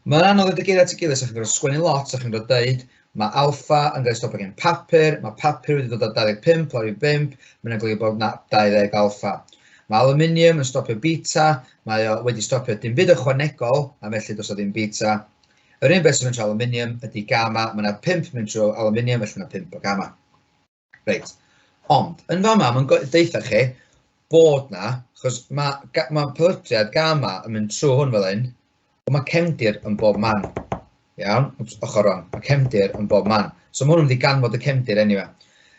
Mae'n anodd i geiriau at ei gilydd, so chi'n gorfod sgwennu lot, so chi'n gorfod dweud, mae alpha yn cael ei stopio gen papur, mae papur wedi dod o 25 lawr i 5, mae'n golygu bod na 20 alpha. Mae aluminium yn stopio beta, mae o wedi stopio dim byd ychwanegol, a felly dos o ddim beta. Yr un beth sy'n mynd trwy aluminium ydy gamma, mae yna 5 mynd trwy aluminium, felly yna 5 o gamma. Reit, ond, yn fama, mae'n deitha chi bod na, achos mae pelydriad gamma yn mynd trwy hwn fel un, ond mae cefndir yn bob man. Iawn, ochr rwan, mae cefndir yn bob man. So mae hwn yn mynd i ganfod y cefndir anyway.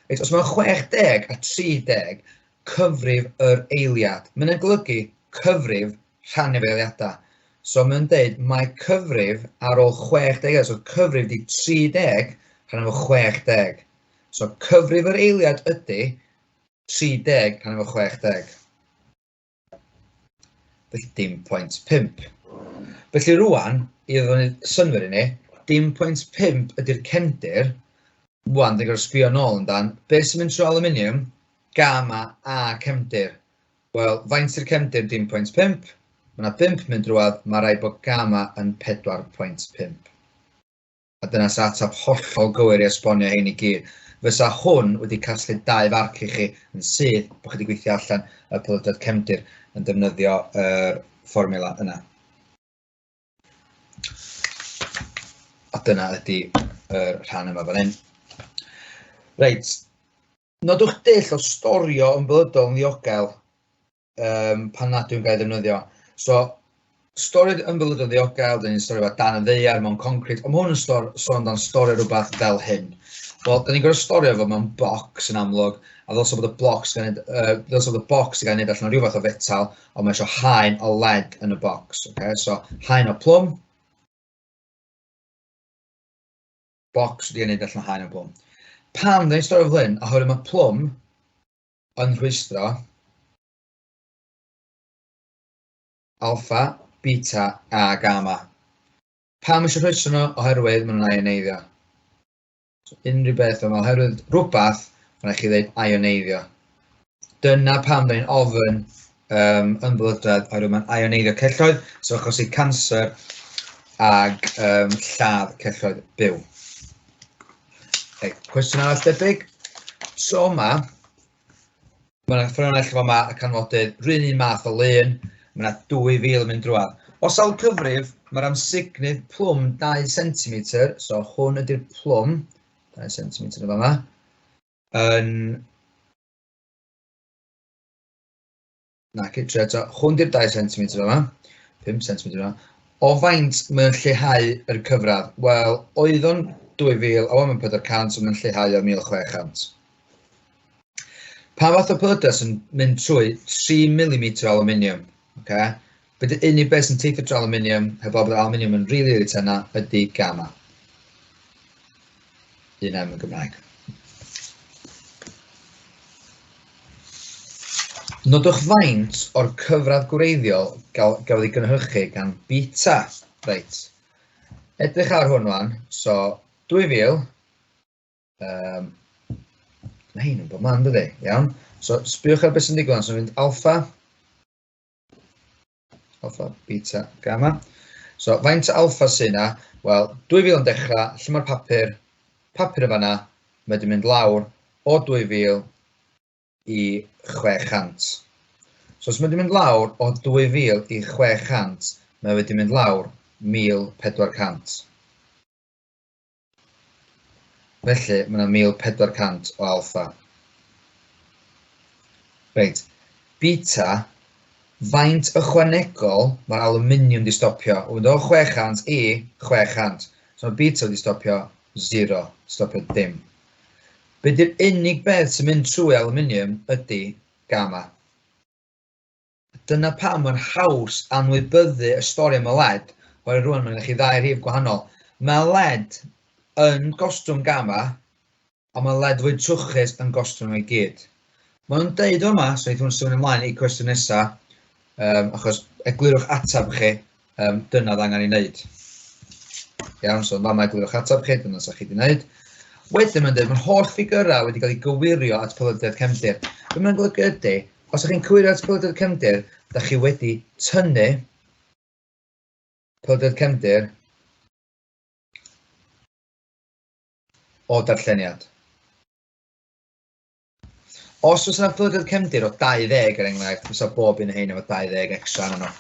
Reit, os mae 60 a 30, cyfrif yr eiliad. Mae'n golygu cyfrif rhan efo eiliadau. So mae'n dweud mae cyfrif ar ôl 60, so cyfrif di 30 rhan efo 60. So cyfrif yr eiliad ydy 30 rhan efo 60. Felly dim 0.5. Felly rwan, i ddod yn synwyr i ni, dim 0.5 ydy'r cefndir. Rwan, dwi'n gorfod sbio nôl amdan. Beth sy'n mynd trwy aluminium? Gamma a cefndir. Wel, faint yw'r cefndir dim 0.5? Mae yna 5 mynd drwad, mae rhaid bod gamma yn 4.5. A dyna sy'n atab hollol gywir i esbonio hein i gyd. Fysa hwn wedi casglu 2 farc i chi yn syth bod chi wedi gweithio allan y pelydriad cefndir yn defnyddio fformula yna. A dyna ydy rhan yma fan hyn. Reit, nodwch dull o storio yn blynyddol yn ddiogel pan nad yw'n gael ddefnyddio. So, stori yn blynyddol yn ddiogel, dyn ni'n stori efo dan y ddeiar mewn concret, ond mae hwn yn sôn amdan stori rhywbeth fel hyn. Wel, dyn ni'n gorfod storio efo mewn bocs yn amlwg, a ddylse bod y bocs i gael neud allan o rhyw fath o fetal, ond mae eisiau haen o led yn y bocs. Okay? So, haen o plwm, bocs wedi gwneud allan o haen o plwm. Pam dyn ni'n storio fel hyn, oherwydd mae plwm yn rhwystro alpha, beta a gamma. Pam eisiau rhwystro nhw? Oherwydd maen nhw'n ioneiddio. So, unrhyw beth yma, oherwydd rhywbeth, mae'n rhaid chi ddweud ioneiddio. Dyna pam dyn ni'n ofyn yn blydradd, oherwydd mae'n ioneiddio celloedd, so achosi cancer ag lladd celloedd byw. Cwestiwn arall debyg. So yma, mae'n ffynhonnell yma y canfodydd rhywun un math o lun, mae yna 2,000 yn mynd drwad. O sawl cyfrif, mae'r amsugnydd plwm 2 cm, so hwn ydy'r plwm, 2 cm yn yma, hwn di'r 2 cm yma, 5 cm yma. O faint mae'n lleihau yr cyfradd? Wel, oedd o'n 2,000, a mae'n 400, mae'n lleihau o 1,600. Pa fath o pelydas yn mynd trwy 3 mm o aluminium? Okay? Bydd unig beth sy'n teithio trwy aluminium, heb bod aluminium yn rili tenna, ydy gamma. Un yn Gymraeg. Nodwch faint o'r cyfradd gwreiddiol gafodd ei gynhyrchu gan beta. Reit. Edrych ar hwn wan. So, 2,000. Mae hyn yn bod man, dydy? Iawn. So, sbiwch ar beth sy'n digwydd. So, mynd alpha, beta, gamma. So, faint alpha sy'n na? Wel, 2,000 yn dechrau. Lle mae'r papur? Papur y fanna. Mae wedi mynd lawr o 2,000 i 600. So, os mae wedi mynd lawr o 2,000 i 600, mae wedi mynd lawr 1,400. Felly, mae yna 1,400 o alpha. Reit. Beta, faint ychwanegol mae'r aluminium wedi stopio. O 600 i 600. So, mae beta wedi stopio 0, stopio dim. Be di'r unig beth sy'n mynd trwy aluminium ydy gamma. Dyna pam mae'n haws anwybyddu y stori am y led, oherwydd rwan mae'n chi ddau rhif gwahanol. Mae led yn gostwng gamma, a mae led fwy trwchus yn gostwng o'i gyd. Mae nhw'n deud yma, so eithaf nhw'n sôn ymlaen i cwestiwn nesaf, achos eglurwch atab chi, dyna dda angen i wneud. Iawn, so fama eglurwch atab chi, dyna sy'ch chi wedi wneud. Wedyn mae'n dweud, mae'r holl ffigurau wedi cael ei gywirio at pelydriaeth cefndir. Be mae'n golygu ydy, os ydych chi'n cywirio at pelydriaeth cefndir, ydych chi wedi tynnu pelydriaeth cefndir o darlleniad. Os oes yna pelydriaeth cefndir o 20 er enghraifft, fysa bob un o hein efo 20 extra yn nhw.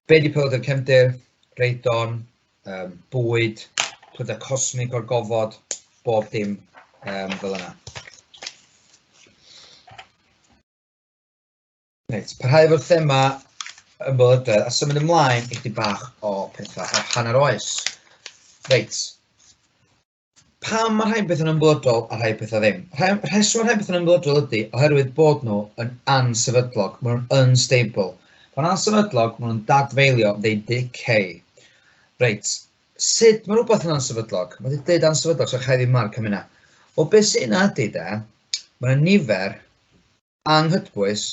Be di pelydriaeth cefndir? Reidon, bwyd, pelydriaeth cosmig o'r gofod, bob dim fel yna. Reit, parhau efo'r thema yn belydraeth, a symud ymlaen i chdi bach o pethau o hanner oes. Reit, pam mae rhai beth yn ymwybodol a rhai bethau ddim? Rheswm rhai beth yn ymwybodol ydy oherwydd bod nhw yn ansefydlog, maen nhw'n unstable. Pan ansefydlog, maen nhw'n dadfeilio, they decay. Reit, sut mae rhywbeth yn ansefydlog? Mae wedi dweud ansefydlog, so chai ddim marc am hynna. O beth sy'n yna ydy de, mae nifer anghydbwys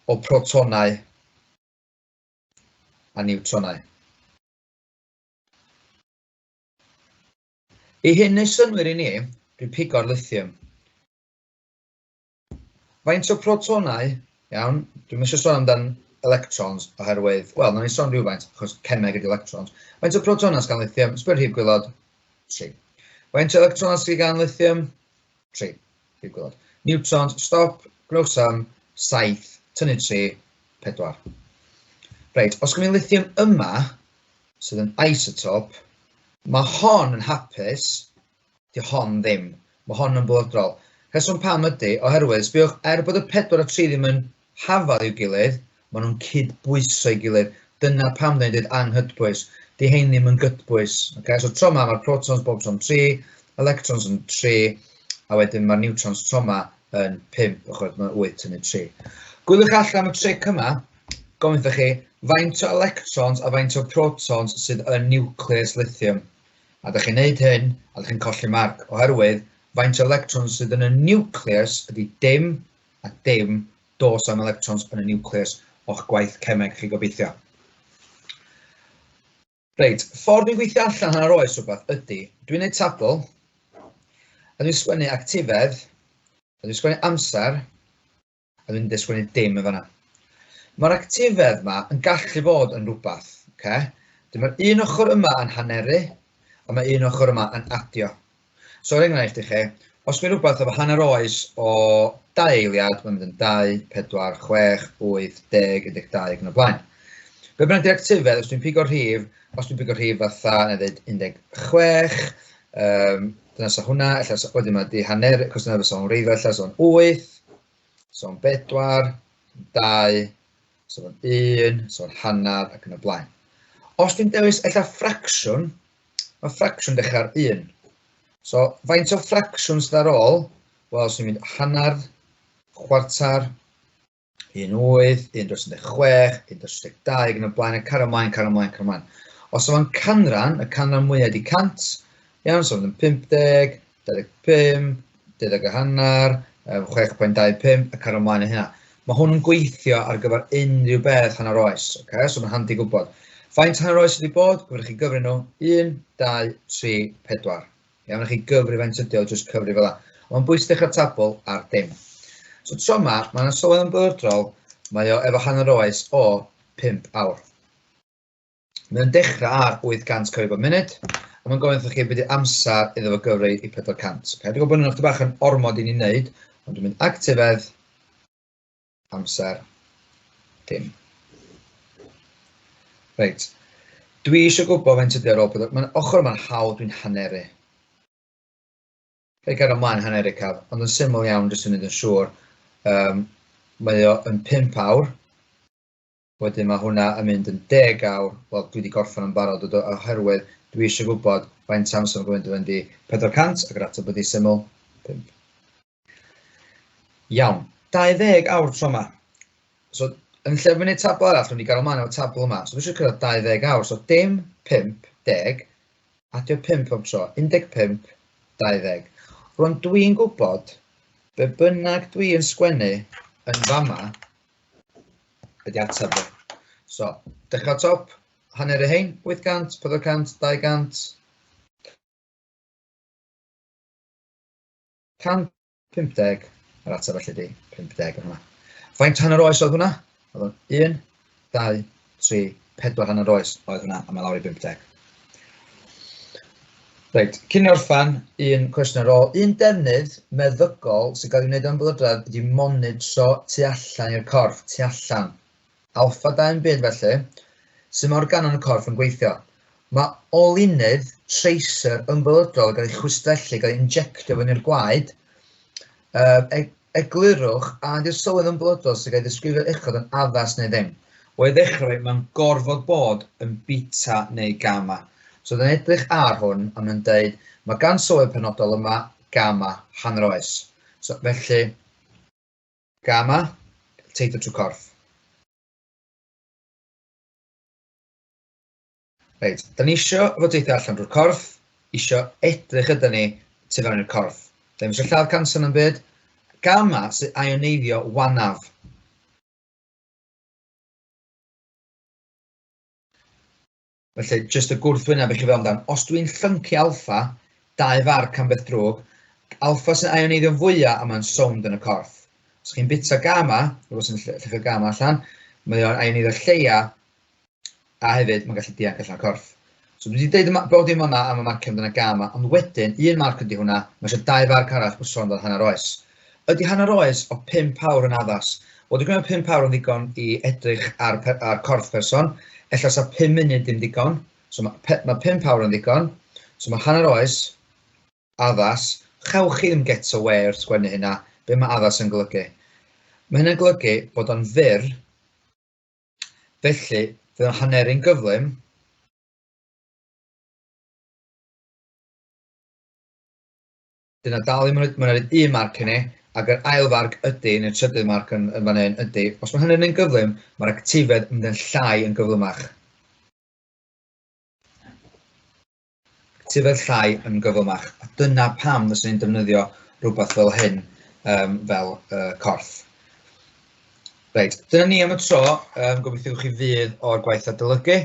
o protonau a niwtronau. I hyn neu synwyr i ni, dwi'n pigo'r lithium. Faint o protonau, iawn, dwi'n mysio sôn amdan electrons oherwydd, wel, na ni sôn rhywfaint, achos cemeg ydy electrons. Faint o protonau sy'n gan lithium? Sbyr rhif gwylod, 3. Faint o electrons sy'n gan lithium? 3. Rhif gwylod. Newtrons, stop, gnewch sam, 7, tynnu 3, 4. Reit, os gynnu lithium yma, sydd yn isotop, mae hon yn hapus, di hon ddim. Mae hon yn blygrol. Rheswm pam ydy, oherwydd, sbiwch, bod y 4 a 3 ddim yn hafal i'w gilydd, maen nhw'n cydbwyso i'w gilydd. Dyna pam dyn ni'n anghydbwys. Di hein ddim yn gydbwys. Okay? So tro 'ma, mae'r protons bob tro'n 3, electrons yn 3, a wedyn mae'r neutrons tro 'ma yn 5, oherwydd mae 8 yn 3. Gwylwch allan y tric yma, gofyn chi, faint o electrons a faint o protons sydd yn nucleus lithium. A ydych chi'n neud hyn, a ydych chi'n colli marc, oherwydd faint o electrons sydd yn y nucleus ydy dim a dim dos am electrons yn y nucleus o'ch gwaith cemeg chi gobeithio. Reit, ffordd dwi'n gweithio allan hanner oes rhywbeth ydy, dwi'n neud tabl, a dwi'n sgwennu actifedd, a dwi'n sgwennu amser, a dwi'n sgwennu dim efo yna. Mae'r actifedd yma yn gallu fod yn rhywbeth. Okay? Mae'r un ochr yma yn haneru, a mae un ochr yma yn adio. So, er enghraifft i chi, os mae rhywbeth efo hanner oes o 2 eiliad, mae'n mynd yn 2, 4, 6, 8, 10, 12 ac yn y blaen. Be bynnag di'r actifedd, os dwi'n pigo'r rhif fatha, neu ddweud 16, dyna sa hwnna, wedyn mae di hanner, cos dyna fysa o'n reifio, ella so'n 8, so'n 4, 2, so'n 1, so'n hanner ac yn y blaen. Os dwi'n dewis ella fracsiwn, mae fracsiwn dechrau'r 1. So, faint o fracsiwns ar ôl? Wel, os dwi'n mynd hanner, chwarter, 1/8, 1/16, 1/2 ac yn y blaen, car ymlaen. Os yma'n canran, y canran mwyaf di 100, iawn, so fydd yn 50, 25, 20 a hanner, 6.25, a car ymlaen y hynna. Mae hwn yn gweithio ar gyfer unrhyw beth hanner oes, okay? So mae'n handi gwybod. Faint hanner oes ydi bod? Gwyddoch chi gyfri nhw 1, 2, 3, 4. Iawn, chi gyfri faint ydi o, jyst cyfri fel la. Mae'n bwysig dechrau'r tabl ar dim. So tro yma, mae'n sylwedd yn blyrdrol, mae o efo hanner oes o 5 awr. Mae'n dechrau ar 800 cyfri bob munud, a mae'n gofyn chi beth ydy amser iddo fo gyfri i 400. Okay? Dwi'n gwybod bod nhw'n ychydig bach yn ormod i ni wneud, ond dwi'n mynd actifedd, amser, dim. Reit, dwi eisiau gwybod faint ydy ar ôl, mae'n ochr yma'n hawdd dwi'n haneru. Fe ger ymlaen haneru caf, ond yn syml iawn, jyst yn mynd yn siŵr. Mae o yn 5 awr, wedyn mae hwnna yn mynd yn 10 awr, wel dwi wedi gorffen yn barod, oherwydd dwi eisiau gwybod faint amser yn gwybod yn di 400 ac yr ateb ydi syml 5. Iawn, 20 awr tro yma. So, yn lle fynd i'r tabl arall, dwi'n gael ymlaen o'r tabl yma. So, dwi eisiau cyrraedd 20 awr. So, dim 5, 10, adio 5 o'r tro. 15, 20. Rwy'n dwi'n gwybod be bynnag dwi'n sgwennu yn fama ydi ateb fi. So, dechrau top, hanner y hein, 800, 400, 200, 150, yr ateb felly di 50 hwnna. Faint hanner oes oedd hwnna? Oedd hwn 1, 2, 3, 4 hanner oes oedd hwnna, a mae lawr i 50. Reit, cyn i orffan, un cwestiwn ar ôl. Un defnydd meddygol sy'n cael ei wneud am blydradd ydy monitro tu allan i'r corff, tu allan. Alpha 2 byd felly, sy'n mae organon y corff yn gweithio. Mae olynydd tracer ymbolodrol gael ei chwistrellu, gael ei injectio fyny i'r gwaed, eglurwch a ydy'r sylwedd ymbolodrol sy'n cael ei ddisgrifio uchod yn addas neu ddim. O i ddechrau, mae'n gorfod bod yn beta neu gamma. So, dyna'n edrych ar hwn, a mae'n dweud, mae gan sylwedd penodol yma gamma hanner oes. So, felly, gamma, teithio trwy corff. Reit, da ni eisiau fod teithio allan drwy'r corff, eisiau edrych ydyn ni tu fewn i'r corff. Ddim eisiau lladd canser yn byd. Gamma sy'n ioneiddio wanaf. Felly, jyst y gwrthwyneb i chi fel amdan. Os dwi'n llyncu alpha, 2 farc am beth drwg, alpha sy'n ioneiddio fwyaf a mae'n sownd yn y corff. Os chi'n bita gamma, rhywbeth sy'n lluchio gamma allan, mae o'n ioneiddio lleia, a hefyd mae'n gallu dianc allan y corff. So dwi wedi dweud bod dim yma am y marcio amdano gamma, ond wedyn, un marc ydy hwnna, mae eisiau 2 farc arall bod sôn fel hanner oes. Ydy hanner oes o 5 awr yn addas? Wel, dwi'n gwneud 5 awr yn ddigon i edrych ar corff person, ella sa 5 munud ddim digon, So mae 5 awr yn ddigon. So mae hanner oes, addas. Chewch chi ddim get away wrth sgwennu hynna. Be mae addas yn golygu? Mae hynny'n golygu bod o'n fyr, felly fydd o'n hanneru'n gyflym. Dyna dal i mae'n rhaid 1 marc i ni, ac yr ail farc ydy, neu'r trydydd marc yn fan hyn ydy, os mae hynny'n gyflym, mae'r actifedd yn mynd yn llai yn gyflymach. Actifedd llai yn gyflymach. A dyna pam fyswn ni'n defnyddio rhywbeth fel hyn, fel corff. Reit, dyna ni am y tro, gobeithio chi fydd o'r gwaith adolygu.